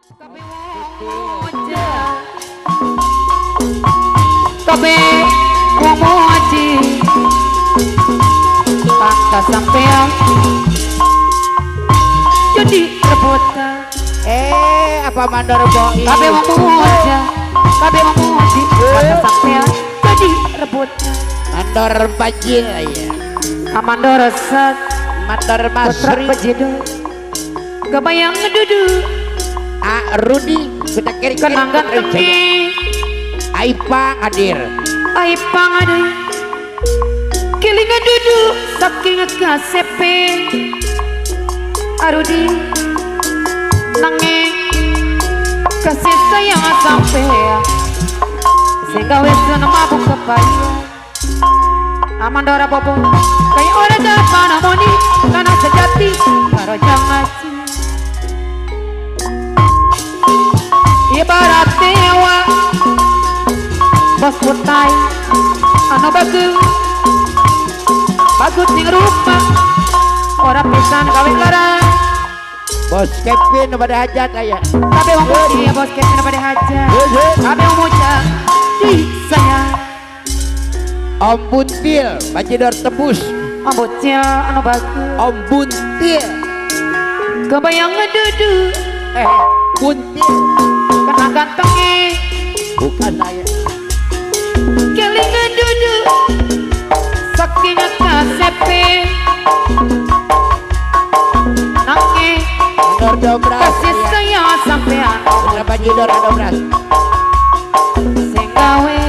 Kabeh moja, kabeh wong moji, pantas sampean jadi rebutan. Apa mandor boi? Kabeh wong moja, kabeh wong moji, pantas sampean jadi rebutan. Mandor bajil ya. Amandor resek, Mandor putra Masri. bejidu, kebayang ngedudu, Rudi sudah kiri kenanggan temi. Aipang hadir. Ai pangadai kilingan dudu saking kasepe arudi nanging kasih sayang sampai sehingga wes mabuk kepaya amandora bobo kayak orang dapat moni karena sejati karo jangan ibarat tewa bos putai anu bagus ning rupa orang pisan kawin larang Bos Kevin pada hajat aya. kabeh wong puji bos Kevin pada hajat kabeh wong muja di saya Om Buntil Bajidor tebus. ambutnya anu bagus Om Buntil. kebayang ngedudu Buntil kena gantengi bukan saya. keling ngedudu saking kasepe nanging Mandor dobras. kasih saya sampean Putra Bajidor dobras. sing gawe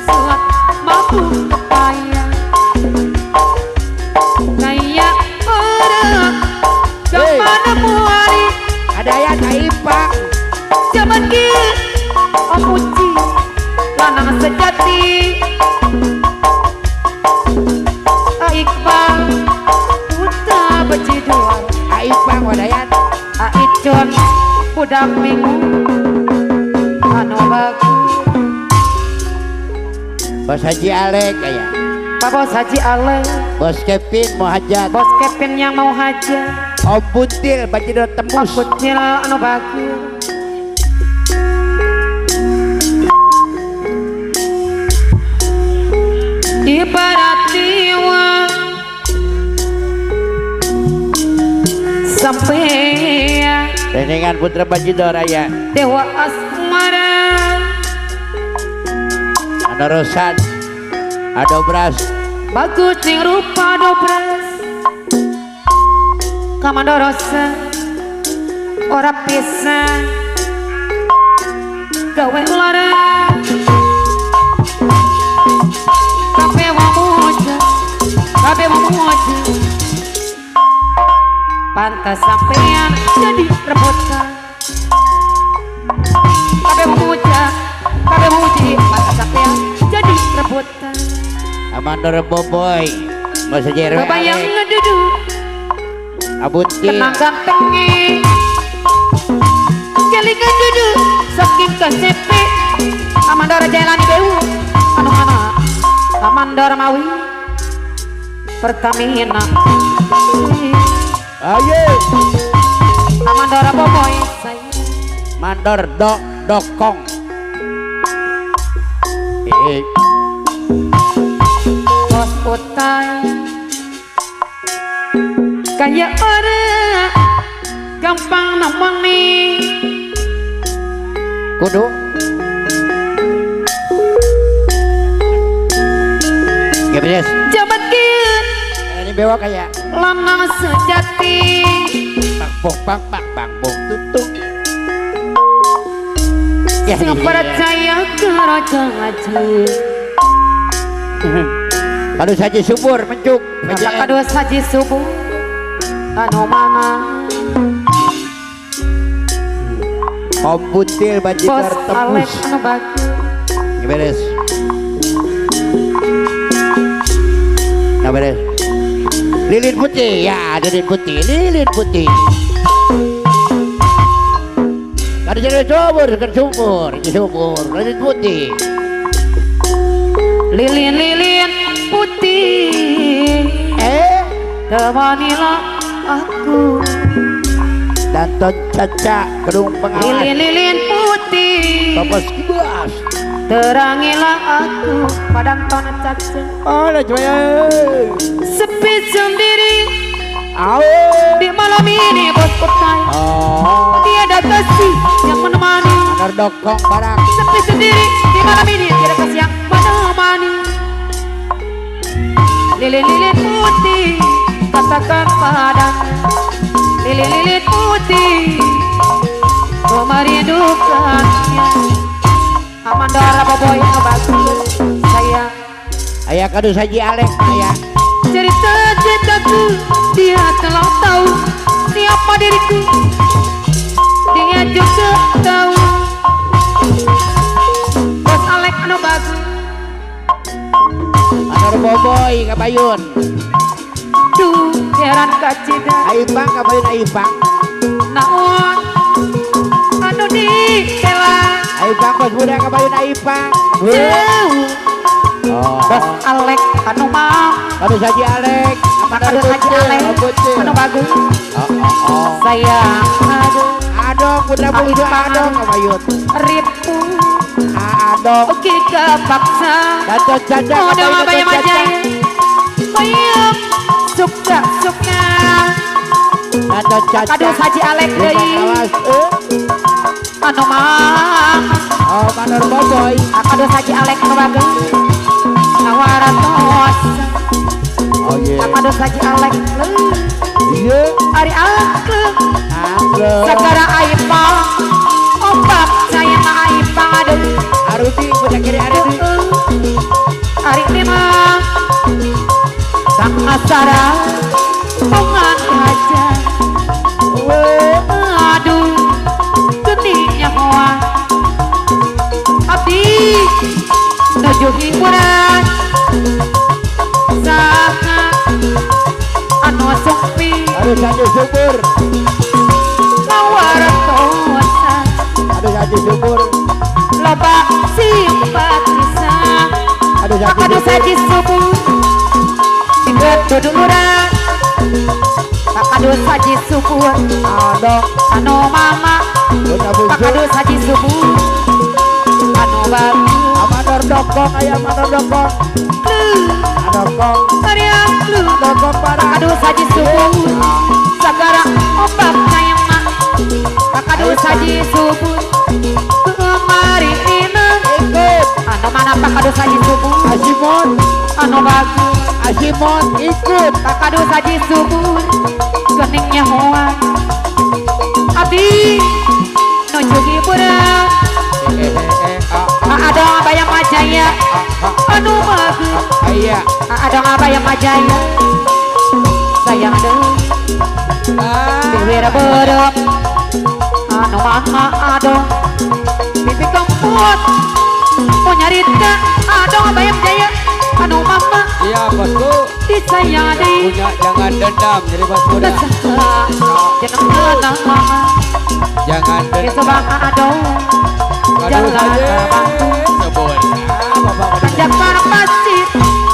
suat mampu kepaya kaya orang kemana muari Ada yang Aipang. zaman kia omuci lanang sejati Iqbal putra becidor Aipang wadayan. Aicon budak minggu anu bagus Bos Haji Alek aya. Pak Bos Haji Ale Bos Kevin mau hajat. Bos Kevin yang mau haja Om Buntil Bajidor tembus. Kucil anu bagus ibarat dewa sampai Dengan Putra Bajidor aya. dewa asmara Ada Rosan. Ada Obras. bagus ning rupa dobres kamandorosa ora pisan gawe larang kabeh wong muja kabeh wong muja pantas sampean jadi rebutan kabeh wong muja kabeh wong muji pantas sampean jadi rebutan Amandor Boboy. Masa jerwe. kebayang ngedudu Abuntil. kenang gantengi keling ngedudu saking kasepe amandora jalani beu anu mana amandora mawi Pertamina Ayo. amandora boboy saya Mandor dokong. bos putai kaya orang gampang namang nih Kudu. Gimana? jabat kia Ini bewok kayak lanang sejati bang bong tutung. Ya, sing percaya karo jangaji Kalau saja subur mencuk. masa kedua saji subuh anu mana Om Buntil bos Bajidor Alek tembus. anu bagus Beres. Nah beres. Lilin putih ya, lilin putih, lilin putih. Ada jadi subur, kan subur, ini subur, lilin putih. lilin-lilin putih temanilah aku Danton Caca Kedung Pengawas Lilin-lilin putih Bapak Kibas terangilah aku padang tanah caca. Oh coba Sepi sendiri Awe di malam ini bosku tanya. Oh Tiada kasih yang menemani. Agar dokong barang Sepi sendiri di malam ini tiada kasih yang menemani. Lilin-lilin putih katakan padanya. Lilin-lilin putih ku merindukannya. Amandora Boboy bagus saya. Ayah kadu saji Alek ayah Cerita cintaku dia telah tahu siapa diriku. Dia juga tahu Bos Alek anu bagus. Anor Boboy Kabayun Duh heran kacida Aipang Kabayun Aipang naon anu dikela Aipang bos muda Kabayun Aipang jauh. Oh Bos Alek anu mah kadu saji Alek anu haji Alek anu bagus Oh sayang aduh Adong putra itu Adong Kabayun ribu Adong oke kepaksa. Danton Caca Oh udah Kabayun bayam Danton aja Caca bayam suka Danton Caca aduh haji Alek Kedung deui Pengawas anu mah Oh Manor Boboy aduh haji Alek anu bagus ngawaratos Oh iya aduh haji Alek Iya ari aku Angge segara aipang ombak saya mah aipang aduh Arudi punya kiri Arudi hari ini mah sang asara pongan aja. Aduh geningnya hoa abdi nuju hiburan sangat anu sepi Aduh saji subur ngawaratosan Aduh saji subur loba simpatisan Aduh aduh saji subuh tinggal duduluran aduh saji subuh Adong anu mama punya busu aduh saji subuh anu bagus Amanor dokong ayah Manor dokong Adokong Karya lu Dokong barang aduh saji subuh segara ombak sayang mah aduh saji subuh kemari ini Ikut anu mana aduh saji subuh Asimon anu bagus Asimon ikut aduh saji subuh geningnya hoa abdi nuju hiburan ada bayang majaya anu bagus Ayah ada bayang majaya sayang deh Dewi Rabodok anu mama ado pipi kempot mau nyarita ado bayang jaya anu mama Iya bosku disayang deh punya jangan dendam jadi bos muda jeneng tenang mama jangan dendam kesobang ado aduh jalan saja bantu sebut tanjakan pasir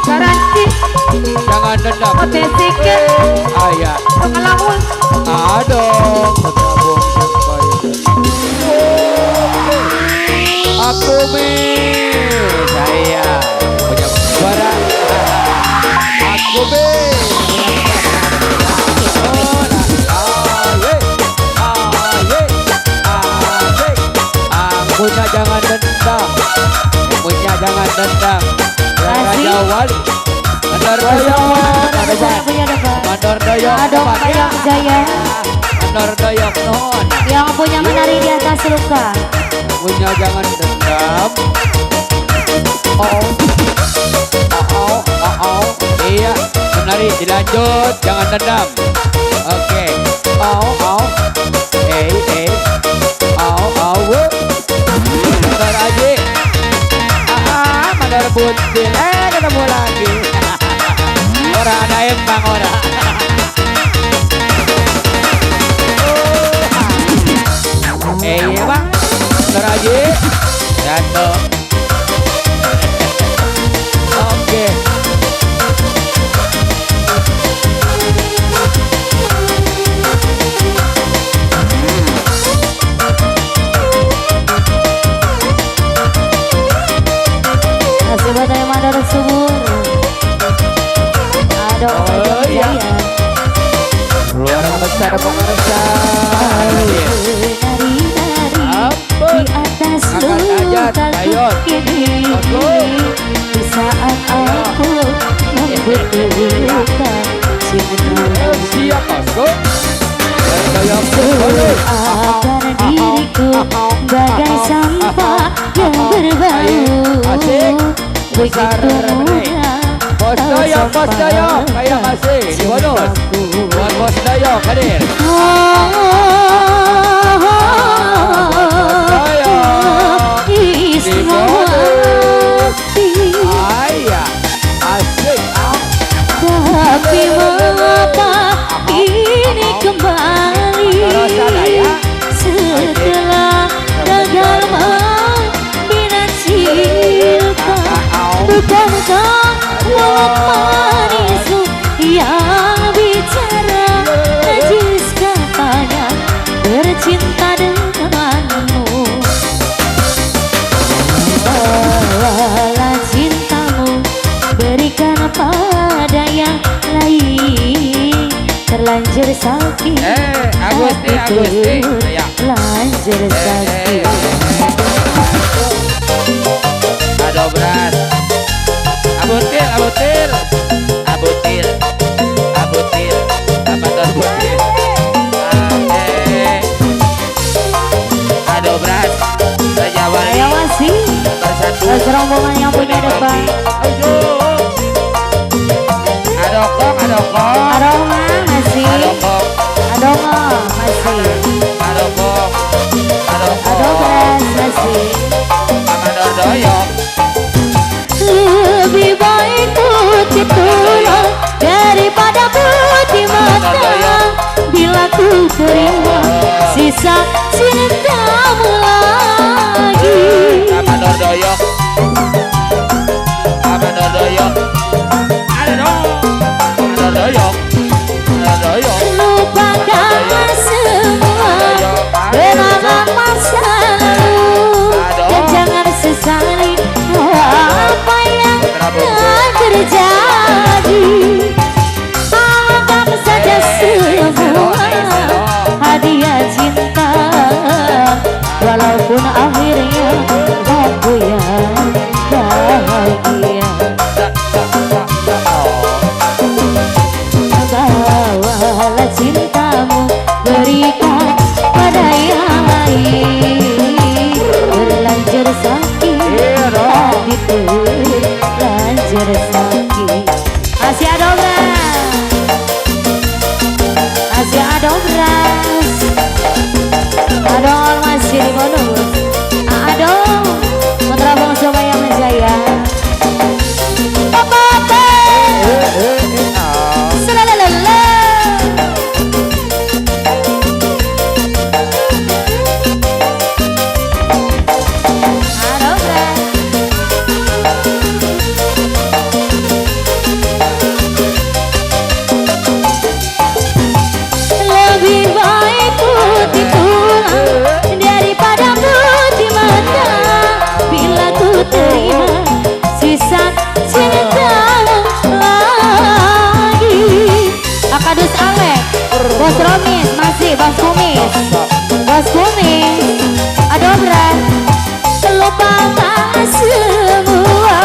garansi jangan dendam otesikan ayah pengalaman aduh aku saya punya suara aku punya jangan dendam punya jangan dendam Raja Wali Mandor Doyok Mandor Doyok Adong Bayang Jaya Mandor Doyok non yang punya menari di atas luka. punya jangan dendam iya menari dilanjut jangan dendam oke Mandor aja Mandor buntil ketemu lagi orang ada empang orang iya bang Mandor aja jatuh oke Mandar subur. Aduh, Oh, iya. jaya. Keluarga besar pemirsa. Nari-nari Ampun. di atas Angkat hajat, luka ayo. ini. Oke. Di saat aku membutuhkan cinta. Siap bosku. Goyang Akan diriku bagai sampah yang berbau. Asik. Besar Begitu benih. mudah Bos Doyong, Bos Doyong, kayak masih di bonus. Buat Bos Doyong hadir. Ayah, asik. Tapi mengapa ini kembali setelah gagal membina cinta? Bukankah mulut manismu yang bicara najis katanya bercinta denganmu? Bawalah cintamu, berikan pada yang lain. Terlanjur sakit Agusti, Agusti. Ya. terlanjur sakit. Aduh beras. Abutil, abutil. Abutil. Abutil. Apa tuh abutil? Aduh beras. Raja Wali. Ayo masih Bersatu. serombongan yang punya depan. Ayo. Adokong, adokong. Aroma masih, Adokong. adongo masih, Adokong. Adokong. adobras masih. Amador Doyong. Lebih baik putih tulang daripada putih mata. Bila ku terima sisa cintamu lagi. Amador Doyong. Amador Doyong. Ada dong. Amador Doyong. Amador Doyong. Lupakanlah semua kenangan masa lalu dan jangan sesali apa yang telah terjadi. Anggap saja semua hadiah cinta, walaupun akhirnya aku yang bahagia. Bawalah cintamu, berikan pada yang lain. Berlanjur sakit hati terlanjur sakit. Masih ada obras, masih ada obras. Adong masih di bonus. Adong kontrabang Surabaya Menjaya. Papa Salalala. Adobras. Lebih baik putih tulang daripada putih mata. Bila ku terima sisa cintamu lagi. Akadus Alek, Bos Romis masih, Bos Kumis, Bos Kumis. Adobras. Lupakan semua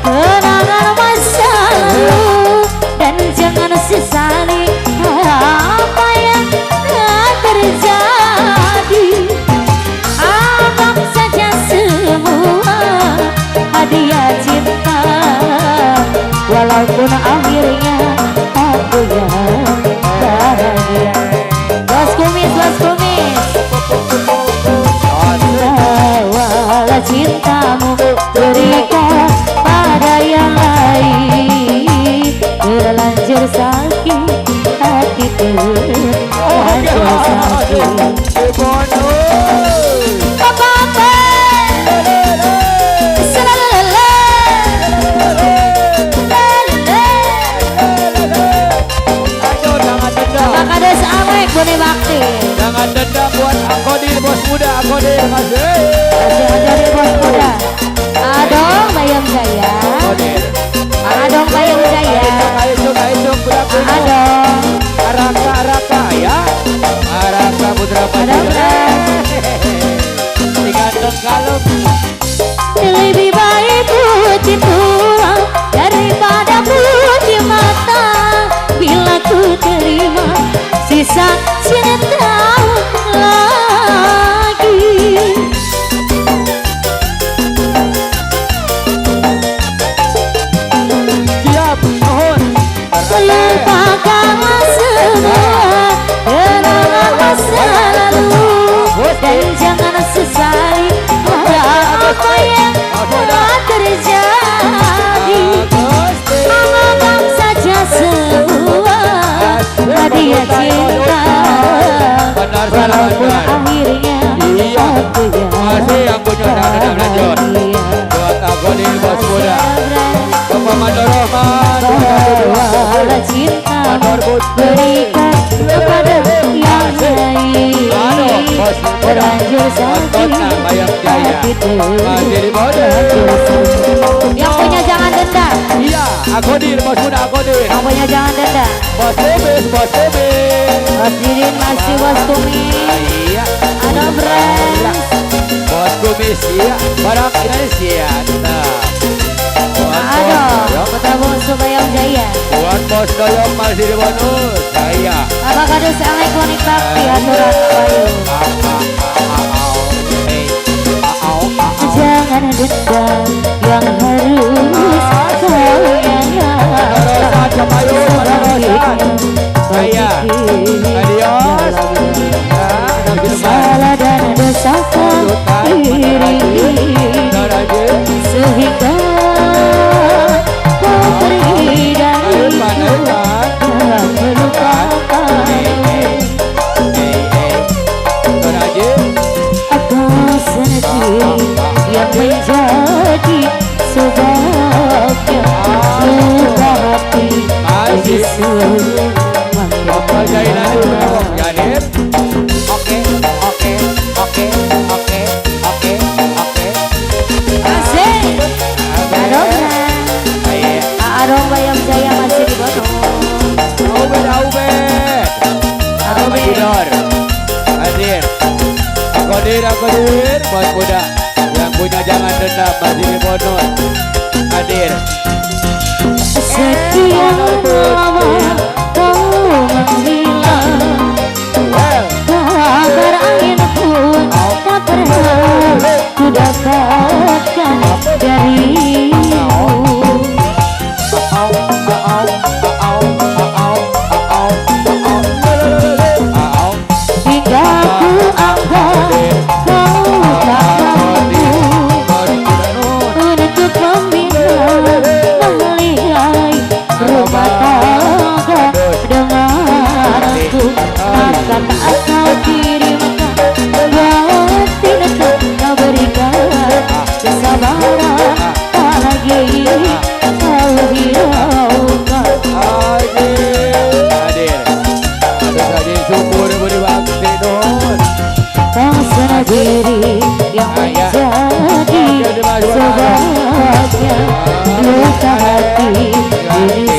kenangan masa lalu dan jangan sesali apa yang telah terjadi. Anggap saja semua hadiah cinta, walaupun akhirnya aku yang bahagia. Bos Kumis, Bos Kumis. Bawalah cintamu, berikan pada yang lain. Terlanjur sakit hati terlanjur sakit. Papa Salalala. Akadus Alek Bone Bakti. Jangan dendam buat Akodir, bos muda Akodir. Masih. Masih ada di Bos Muda. Adong Bayam Jaya. Akodir. kalem. Lebih baik putih tulang daripada putih mata. Bila ku terima sisa cinta lagi. Siap, mohon. Lupakanlah semua kenangan masa lalu dan jangan sesali apa yang telah terjadi. Anggap saja semua hadiah cinta, Benar, walaupun benar. akhirnya Iya. aku yang Masih yang punya dan lanjut. Buat Agonil bos muda. Bapak Mandor Rahman. bawalah cinta berikan kepada yang lain. Aduh, bos muda. Terlanjur Bos sakit kota Bayam Jaya. hati Masih di bodoh. yang punya jangan dendam, Iya, Agonil bos muda Agonil. yang punya jangan dendam. Bos Kumis, bos Kumis. Bos Didin masih bos Kumis. Iya. Ada brand Bos Kumis, iya. Barang Indonesia. Tetap. Buat ada Bos Putra Bungsu Bayam Jaya. Buat Bos Doyok masih di bonus. Saya. Abah Kadus Elektronik Bakti aturan Bayu. Jangan dendam yang harus kau Rosan, Capayu, Rosan. Saya. Adios. salah dan dosakan diri sehingga kau pergi dariku dan melupakan aku sendiri yang menjadi sebabnya luka hati di seluruh Asik. Adong Bayam Jaya masih di bawah. Akodir, bos muda yang punya jangan dendam masih di bonus. Hadir. Sekian lama kau menghilang, kabar angin pun tak pernah ku dapatkan darimu. Hingga ku anggap kau tak mampu untuk membina melihai rumah tangga denganku. Maka tak kau kirimkan batin kau berikan kesabaran tak lagi kau hiraukan. Hadir. Ada saja syukur beri bakti don. Kau sendiri yang menjadi sebabnya luka hati diri